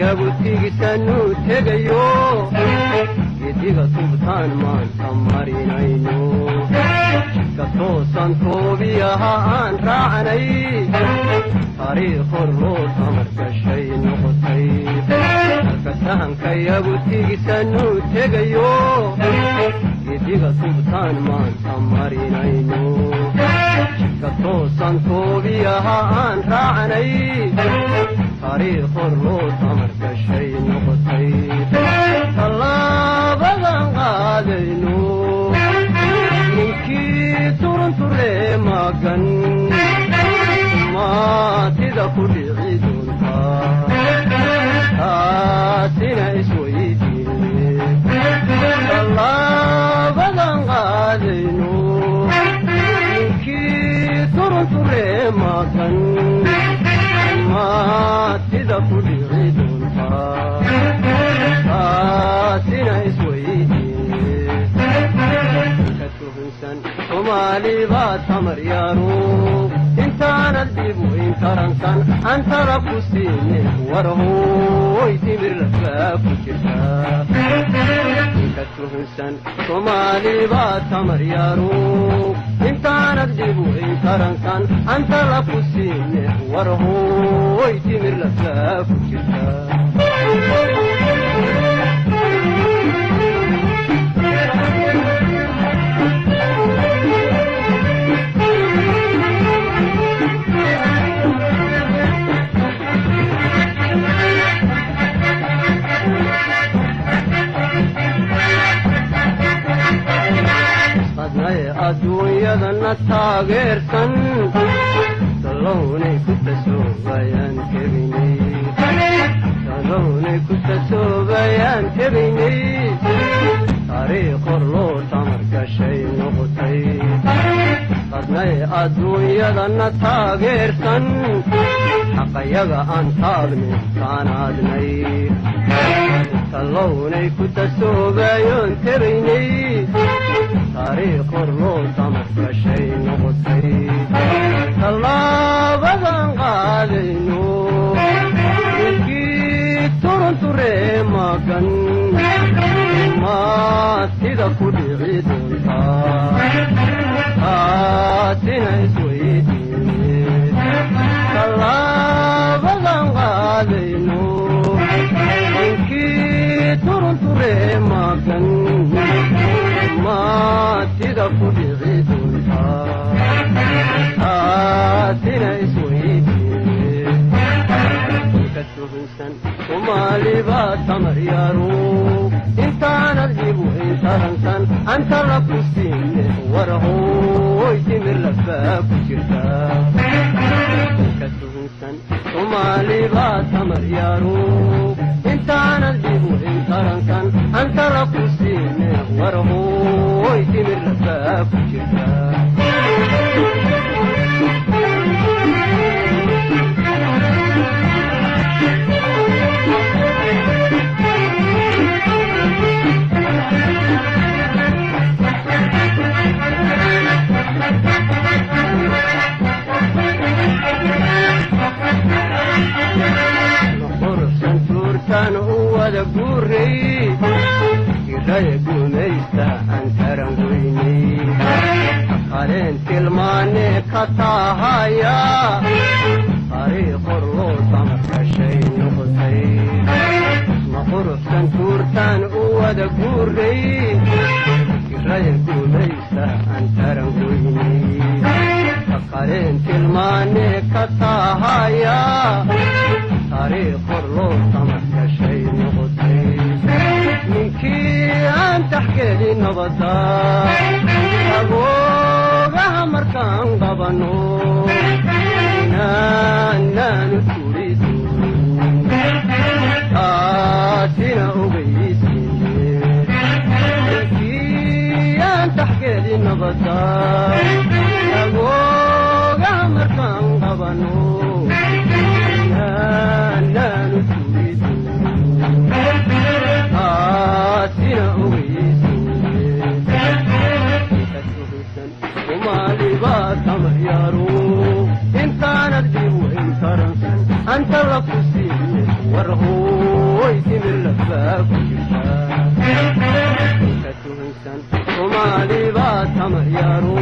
yabuti sanu tegayo yediga subtan man tamarinaino kato santobiya han ra'anay tarikh ro tamar kashay noqotay kasahan yabuti sanu tegayo yediga subtan man tamarinaino kato santobiya han ra'anay tarikh ro tamar kashay noqotay Allah badan qaadayno ninkii turunture magan maatida ku dhici doonta taasina isweydiine Allah badan qaadayno ninkii turunture magan maatida ku dhici doonta taasina isweydiine katuhunsan Somali baa tamar yaaro intaana dibu intarankan antara ku siine warhooy timir lafaa ku jirta katuhunsan Somali baa tamar yaaro intaana dibu intarankan antara ku siine warhooy timir lafaa ku jirta adduunyadana taageersan dalownay ku tasoobayaan tebaynay taariikh hor loo tamar gashay noqotay qadnay adduunyadana taageersan xaqayaga aan taabnay kaanaadnay dalownay ku tasoobayoon tebaynay taariikh hor loo tamar gashay noqotay tallaabadan qaadayno ninkii turunture magan maatida ku dhici doonta taasina isweydiine tallaabadan qaadayno ninkii turunture magan maatida ku dhici doonta taasina isweydiine katuhunsan Somali baa tamar yaaro intaana dibu intarankan anta la ku siine warhooy timir lafaa ku jirta katuhunsan Somali baa tamar yaaro intaana dibu intarankan anta la ku siine warhooy timir lafaa ku jirta kan wada guuray kiraya gumaysta aan karangoynay qaleen tilmaane ka taahaya taariikh hor loo tamar gashay noqotay maqurufsan tuurtaan u wada guuray kiraya gumaysta aan karangoynay qaleen tilmaane ka taahaya taariikh hor loo tamar gashay noqotay ninkii aan taxkeeli nabada agoogaha markaan qabano inaanaanu turidoonin taasina ogeysiine ninkii aan taxkeeli nabada agoogaha markaan qabano inaanaanu turidoonin taasina ogeysiine katuhunsan Somali baa tamar yaaro intaana dibu intarankan anta la ku siine warhooy كتهنسان ومالي بات تمر يارو